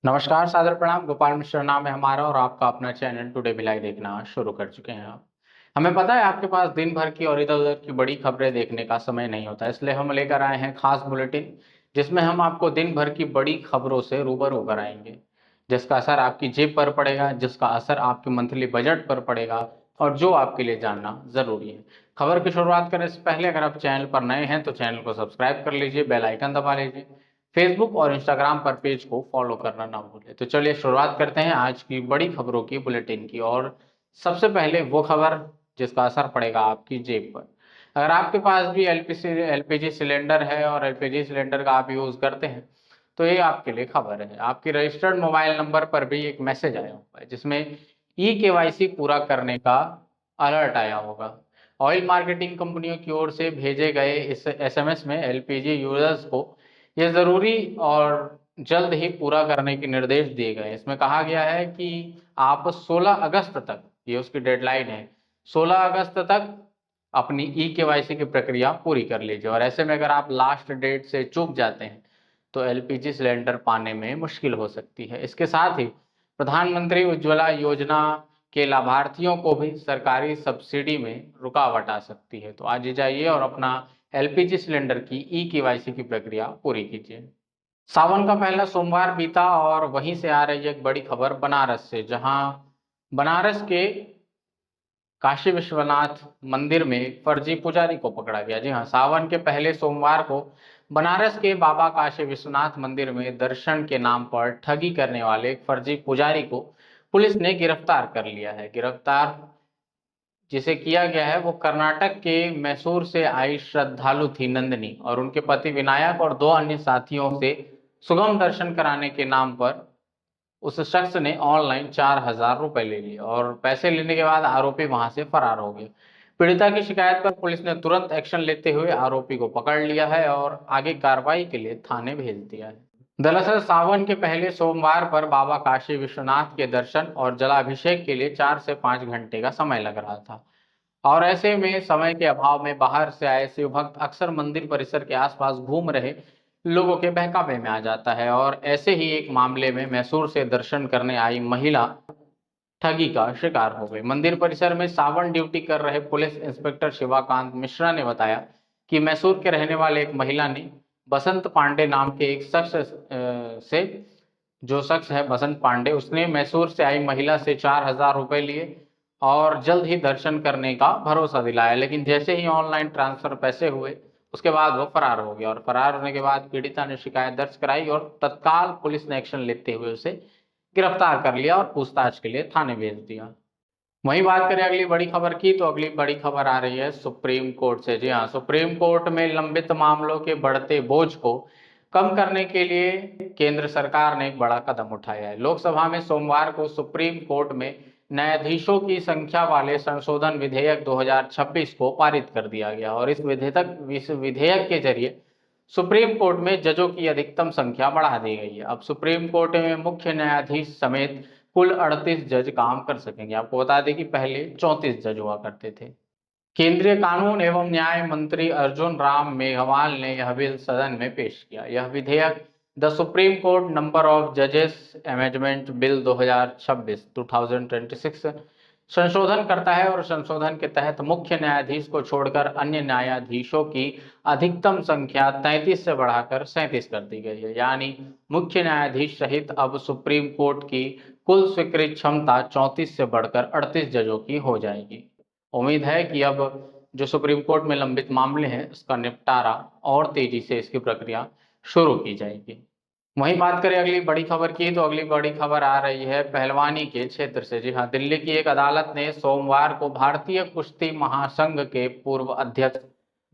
नमस्कार, सादर प्रणाम। गोपाल मिश्रा नाम है हमारा और आपका अपना चैनल टुडे भिलाई देखना शुरू कर चुके हैं आप। हमें पता है आपके पास दिन भर की और इधर-उधर की बड़ी खबरें देखने का समय नहीं होता, इसलिए हम लेकर आए हैं खास बुलेटिन, जिसमें हम आपको दिन भर की बड़ी खबरों से रूबरू कराएंगे, जिसका असर आपकी जेब पर पड़ेगा, जिसका असर आपके मंथली बजट पर पड़ेगा और जो आपके लिए जानना ज़रूरी है। खबर की शुरुआत करने से पहले अगर आप चैनल पर नए हैं तो चैनल को सब्सक्राइब कर लीजिए, बेल आइकन दबा लीजिए। फेसबुक और इंस्टाग्राम पर पेज को फॉलो करना ना भूलें। तो चलिए शुरुआत करते हैं आज की बड़ी खबरों की बुलेटिन की। और सबसे पहले वो खबर जिसका असर पड़ेगा आपकी जेब पर। अगर आपके पास भी एलपीजी सिलेंडर है और एलपीजी सिलेंडर का आप यूज़ करते हैं तो ये आपके लिए खबर है। आपके रजिस्टर्ड मोबाइल नंबर पर भी एक मैसेज आया हुआ है जिसमें ई केवाईसी पूरा करने का अलर्ट आया होगा। ऑयल मार्केटिंग कंपनियों की ओर से भेजे गए इस एसएमएस में एलपीजी यूजर्स को ये ज़रूरी और जल्द ही पूरा करने के निर्देश दिए गए हैं। इसमें कहा गया है कि आप 16 अगस्त तक, ये उसकी डेडलाइन है, 16 अगस्त तक अपनी ई केवाईसी की प्रक्रिया पूरी कर लीजिए। और ऐसे में अगर आप लास्ट डेट से चूक जाते हैं तो एलपीजी सिलेंडर पाने में मुश्किल हो सकती है। इसके साथ ही प्रधानमंत्री उज्ज्वला योजना के लाभार्थियों को भी सरकारी सब्सिडी में रुकावट आ सकती है। तो आज ही जाइए और अपना एलपीजी सिलेंडर की ई केवाईसी की प्रक्रिया पूरी कीजिए। सावन का पहला सोमवार बीता और वहीं से आ रही एक बड़ी खबर बनारस से, जहां बनारस के काशी विश्वनाथ मंदिर में फर्जी पुजारी को पकड़ा गया। जी हाँ, सावन के पहले सोमवार को बनारस के बाबा काशी विश्वनाथ मंदिर में दर्शन के नाम पर ठगी करने वाले एक फर्जी पुजारी को पुलिस ने गिरफ्तार कर लिया है। गिरफ्तार जिसे किया गया है वो कर्नाटक के मैसूर से आई श्रद्धालु थी नंदिनी, और उनके पति विनायक और दो अन्य साथियों से सुगम दर्शन कराने के नाम पर उस शख्स ने ऑनलाइन 4,000 रुपए ले लिए और पैसे लेने के बाद आरोपी वहां से फरार हो गए। पीड़िता की शिकायत पर पुलिस ने तुरंत एक्शन लेते हुए आरोपी को पकड़ लिया है और आगे कार्रवाई के लिए थाने भेज दिया है। दरअसल सावन के पहले सोमवार पर बाबा काशी विश्वनाथ के दर्शन और जलाभिषेक के लिए 4 से 5 घंटे का समय लग रहा था, और ऐसे में समय के अभाव में बाहर से आए शिव भक्त अक्सर मंदिर परिसर के आसपास घूम रहे लोगों के बहकावे में आ जाता है। और ऐसे ही एक मामले में मैसूर से दर्शन करने आई महिला ठगी का शिकार हो गई। मंदिर परिसर में सावन ड्यूटी कर रहे पुलिस इंस्पेक्टर शिवाकांत मिश्रा ने बताया कि मैसूर के रहने वाले एक महिला ने बसंत पांडे नाम के एक शख्स से, जो शख्स है बसंत पांडे, उसने मैसूर से आई महिला से 4,000 रुपए लिए और जल्द ही दर्शन करने का भरोसा दिलाया। लेकिन जैसे ही ऑनलाइन ट्रांसफर पैसे हुए उसके बाद वो फरार हो गया, और फरार होने के बाद पीड़िता ने शिकायत दर्ज कराई और तत्काल पुलिस ने एक्शन लेते हुए उसे गिरफ्तार कर लिया और पूछताछ के लिए थाने भेज दिया। वहीं बात करें अगली बड़ी खबर की, तो अगली बड़ी खबर आ रही है सुप्रीम कोर्ट से। जी हाँ, सुप्रीम कोर्ट में लंबित मामलों के बढ़ते बोझ को कम करने के लिए केंद्र सरकार ने एक बड़ा कदम उठाया है। लोकसभा में सोमवार को सुप्रीम कोर्ट में न्यायाधीशों की संख्या वाले संशोधन विधेयक 2026 को पारित कर दिया गया, और इस विधेयक के जरिए सुप्रीम कोर्ट में जजों की अधिकतम संख्या बढ़ा दी गई है। अब सुप्रीम कोर्ट में मुख्य न्यायाधीश समेत कुल 38 जज काम कर सकेंगे। आपको बता दें कि पहले 34 जज हुआ करते थे। केंद्रीय कानून एवं न्याय मंत्री अर्जुन राम मेघवाल ने यह बिल सदन में पेश किया। यह विधेयक the supreme court number of जजेस अमेंडमेंट बिल 2026 संशोधन करता है, और संशोधन के तहत मुख्य न्यायाधीश को छोड़कर अन्य न्यायाधीशों की अधिकतम संख्या 33 से बढ़ाकर 37 कर दी गई है। यानी मुख्य न्यायाधीश सहित अब सुप्रीम कोर्ट की कुल स्वीकृत क्षमता 34 से बढ़कर 38 जजों की हो जाएगी। उम्मीद है कि अब जो सुप्रीम कोर्ट में लंबित मामले हैं उसका निपटारा और तेजी से इसकी प्रक्रिया शुरू की जाएगी। वहीं बात करें अगली बड़ी खबर की, तो अगली बड़ी खबर आ रही है पहलवानी के क्षेत्र से। जी हाँ, दिल्ली की एक अदालत ने सोमवार को भारतीय कुश्ती महासंघ के पूर्व अध्यक्ष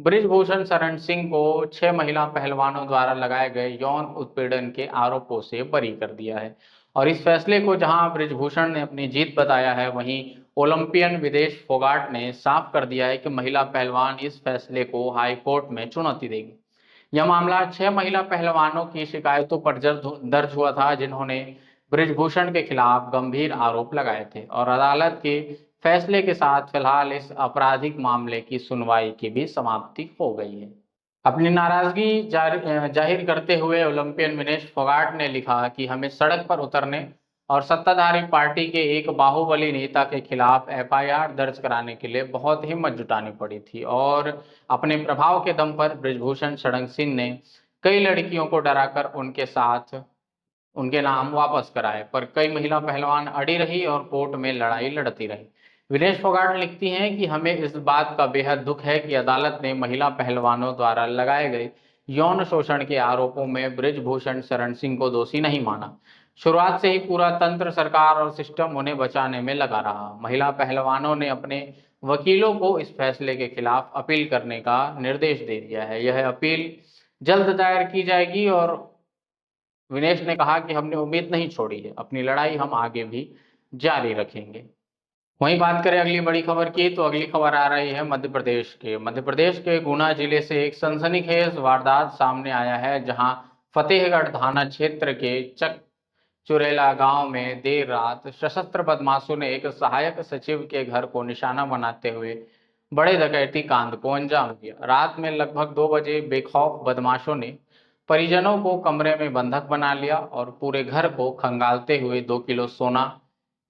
बृजभूषण शरण सिंह को 6 महिला पहलवानों द्वारा लगाए गए यौन उत्पीड़न के आरोपों से बरी कर दिया है। और इस फैसले को जहां बृजभूषण ने अपनी जीत बताया है, वहीं ओलंपियन विदेश फोगाट ने साफ कर दिया है कि महिला पहलवान इस फैसले को हाई कोर्ट में चुनौती देगी। यह मामला 6 महिला पहलवानों की शिकायतों पर दर्ज हुआ था, जिन्होंने बृजभूषण के खिलाफ गंभीर आरोप लगाए थे, और अदालत के फैसले के साथ फिलहाल इस आपराधिक मामले की सुनवाई की भी समाप्ति हो गई है। अपनी नाराजगी जाहिर करते हुए ओलंपियन विनेश फोगाट ने लिखा कि हमें सड़क पर उतरने और सत्ताधारी पार्टी के एक बाहुबली नेता के खिलाफ एफआईआर दर्ज कराने के लिए बहुत हिम्मत जुटानी पड़ी थी और अपने प्रभाव के दम पर बृजभूषण शरण सिंह ने कई लड़कियों को डराकर उनके साथ उनके नाम वापस कराए, पर कई महिला पहलवान अड़ी रही और कोर्ट में लड़ाई लड़ती रही। विनेश फोगाट लिखती हैं कि हमें इस बात का बेहद दुख है कि अदालत ने महिला पहलवानों द्वारा लगाए गए यौन शोषण के आरोपों में बृजभूषण शरण सिंह को दोषी नहीं माना। शुरुआत से ही पूरा तंत्र, सरकार और सिस्टम उन्हें बचाने में लगा रहा। महिला पहलवानों ने अपने वकीलों को इस फैसले के खिलाफ अपील करने का निर्देश दे दिया है। यह अपील जल्द दायर की जाएगी और विनेश ने कहा कि हमने उम्मीद नहीं छोड़ी है, अपनी लड़ाई हम आगे भी जारी रखेंगे। वहीं बात करें अगली बड़ी खबर की, तो अगली खबर आ रही है मध्य प्रदेश के गुना जिले से एक सनसनीखेज वारदात सामने आया है, जहां फतेहगढ़ थाना क्षेत्र के चक चुरेला गांव में देर रात सशस्त्र बदमाशों ने एक सहायक सचिव के घर को निशाना बनाते हुए बड़े डकैती कांड को अंजाम दिया। रात में लगभग 2 बजे बेखौफ बदमाशों ने परिजनों को कमरे में बंधक बना लिया और पूरे घर को खंगालते हुए 2 किलो सोना,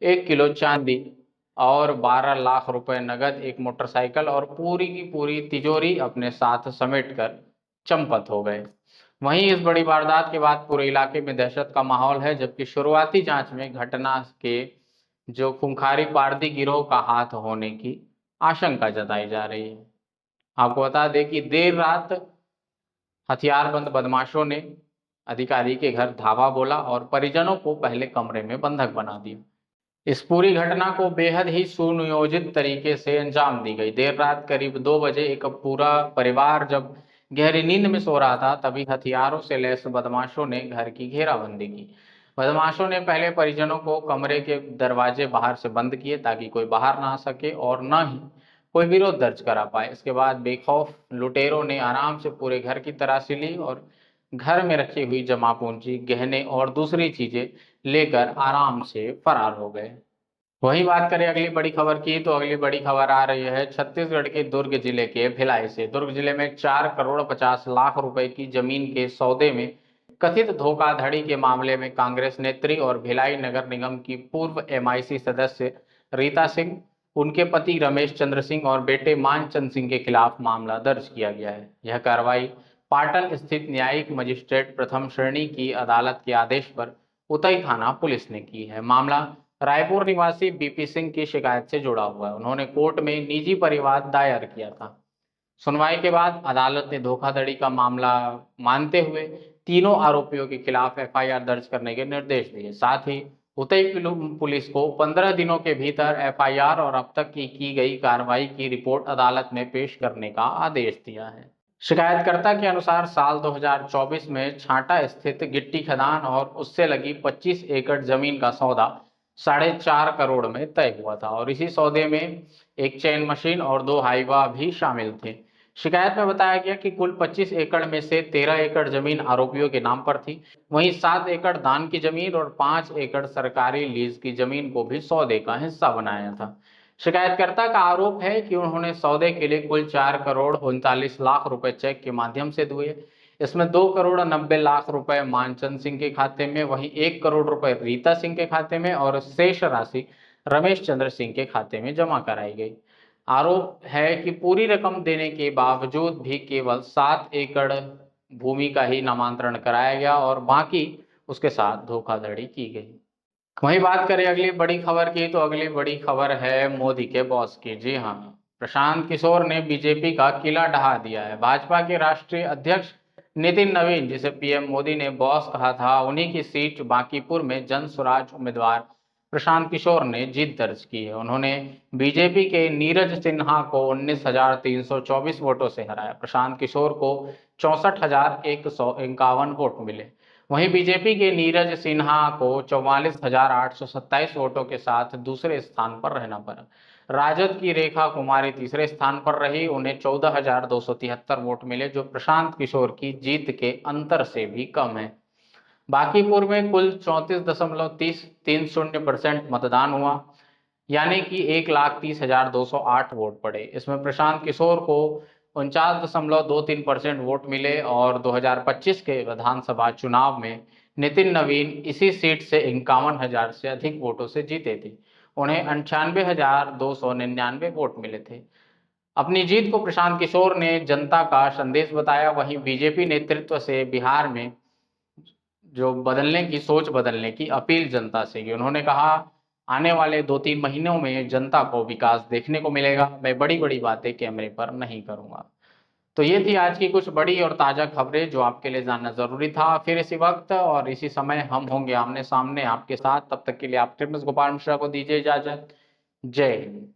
1 किलो चांदी और 12 लाख रुपए नगद, एक मोटरसाइकिल और पूरी की पूरी तिजोरी अपने साथ समेटकर चंपत हो गए। वहीं इस बड़ी वारदात के बाद पूरे इलाके में दहशत का माहौल है, जबकि शुरुआती जांच में घटना के जो खूंखारी पारदी गिरोह का हाथ होने की आशंका जताई जा रही है। आपको बता दें कि देर रात हथियारबंद बदमाशों ने अधिकारी के घर धावा बोला और परिजनों को पहले कमरे में बंधक बना दिया। इस पूरी घटना को बेहद ही सुनियोजित तरीके से अंजाम दी गई। देर रात करीब 2 बजे एक पूरा परिवार जब गहरी नींद में सो रहा था, तभी हथियारों से लैस बदमाशों ने घर की घेराबंदी की। बदमाशों ने पहले परिजनों को कमरे के दरवाजे बाहर से बंद किए ताकि कोई बाहर ना आ सके और न ही कोई विरोध दर्ज करा पाए। इसके बाद बेखौफ लुटेरों ने आराम से पूरे घर की तलाशी ली और घर में रखी हुई जमा पूंजी, गहने और दूसरी चीजें लेकर आराम से फरार हो गए। वही बात करें अगली बड़ी खबर की, तो अगली बड़ी खबर आ रही है छत्तीसगढ़ के दुर्ग जिले के भिलाई से। दुर्ग जिले में 4 करोड़ 50 लाख रुपए की जमीन के सौदे में कथित धोखाधड़ी के मामले में कांग्रेस नेत्री और भिलाई नगर निगम की पूर्व एमआईसी सदस्य रीता सिंह, उनके पति रमेश चंद्र सिंह और बेटे मानचंद सिंह के खिलाफ मामला दर्ज किया गया है। यह कार्रवाई पाटन स्थित न्यायिक मजिस्ट्रेट प्रथम श्रेणी की अदालत के आदेश पर उतई थाना पुलिस ने की है। मामला रायपुर निवासी बीपी सिंह की शिकायत से जुड़ा हुआ है। उन्होंने कोर्ट में निजी परिवाद दायर किया था। सुनवाई के बाद अदालत ने धोखाधड़ी का मामला मानते हुए तीनों आरोपियों के खिलाफ एफआईआर दर्ज करने के निर्देश दिए। साथ ही उतई पुलिस को 15 दिनों के भीतर एफआईआर और अब तक की गई कार्रवाई की रिपोर्ट अदालत में पेश करने का आदेश दिया है। शिकायतकर्ता के अनुसार साल 2024 में छांटा स्थित गिट्टी खदान और उससे लगी 25 एकड़ जमीन का सौदा 4.5 करोड़ में तय हुआ था और इसी सौदे में एक चेन मशीन और 2 हाइवा भी शामिल थे। शिकायत में बताया गया कि कुल 25 एकड़ में से 13 एकड़ जमीन आरोपियों के नाम पर थी। वहीं 7 एकड़ दान की जमीन और 5 एकड़ सरकारी लीज की जमीन को भी सौदे का हिस्सा बनाया था। शिकायतकर्ता का आरोप है कि उन्होंने सौदे के लिए कुल 4 करोड़ 39 लाख रुपए चेक के माध्यम से दिए। इसमें 2 करोड़ 90 लाख रुपए मानचंद सिंह के खाते में, वहीं 1 करोड़ रुपए रीता सिंह के खाते में और शेष राशि रमेश चंद्र सिंह के खाते में जमा कराई गई। आरोप है कि पूरी रकम देने के बावजूद भी केवल 7 एकड़ भूमि का ही नामांतरण कराया गया और बाकी उसके साथ धोखाधड़ी की गई। वहीं बात करें अगली बड़ी खबर की, तो अगली बड़ी खबर है मोदी के बॉस की। जी हाँ, प्रशांत किशोर ने बीजेपी का किला ढहा दिया है। भाजपा के राष्ट्रीय अध्यक्ष नितिन नवीन, जिसे पीएम मोदी ने बॉस कहा था, उन्हीं की सीट बांकीपुर में जन स्वराज उम्मीदवार प्रशांत किशोर ने जीत दर्ज की है। उन्होंने बीजेपी के नीरज सिन्हा को 19,324 वोटों से हराया। प्रशांत किशोर को 64,151 वोट मिले। वहीं बीजेपी के नीरज सिन्हा को 44,827 वोटों के साथ दूसरे स्थान पर रहना पड़ा। राजद की रेखा कुमारी तीसरे स्थान पर रही, उन्हें 14,273 वोट मिले, जो प्रशांत किशोर की जीत के अंतर से भी कम है। बांकीपुर में कुल 34.30% मतदान हुआ, यानी कि 1,30,208 वोट पड़े। इसमें प्रशांत किशोर को 49.23% वोट मिले और 2025 के विधानसभा चुनाव में नितिन नवीन इसी सीट से 51,000 से अधिक वोटों से जीते थे। उन्हें 98,299 वोट मिले थे। अपनी जीत को प्रशांत किशोर ने जनता का संदेश बताया। वहीं बीजेपी नेतृत्व से बिहार में जो सोच बदलने की अपील जनता से की। उन्होंने कहा, आने वाले 2-3 महीनों में जनता को विकास देखने को मिलेगा। मैं बड़ी-बड़ी बातें कैमरे पर नहीं करूंगा। तो ये थी आज की कुछ बड़ी और ताजा खबरें जो आपके लिए जानना जरूरी था। फिर इसी वक्त और इसी समय हम होंगे आमने सामने आपके साथ। तब तक के लिए आप गोपाल मिश्रा को दीजिए इजाजत। जय हिंद।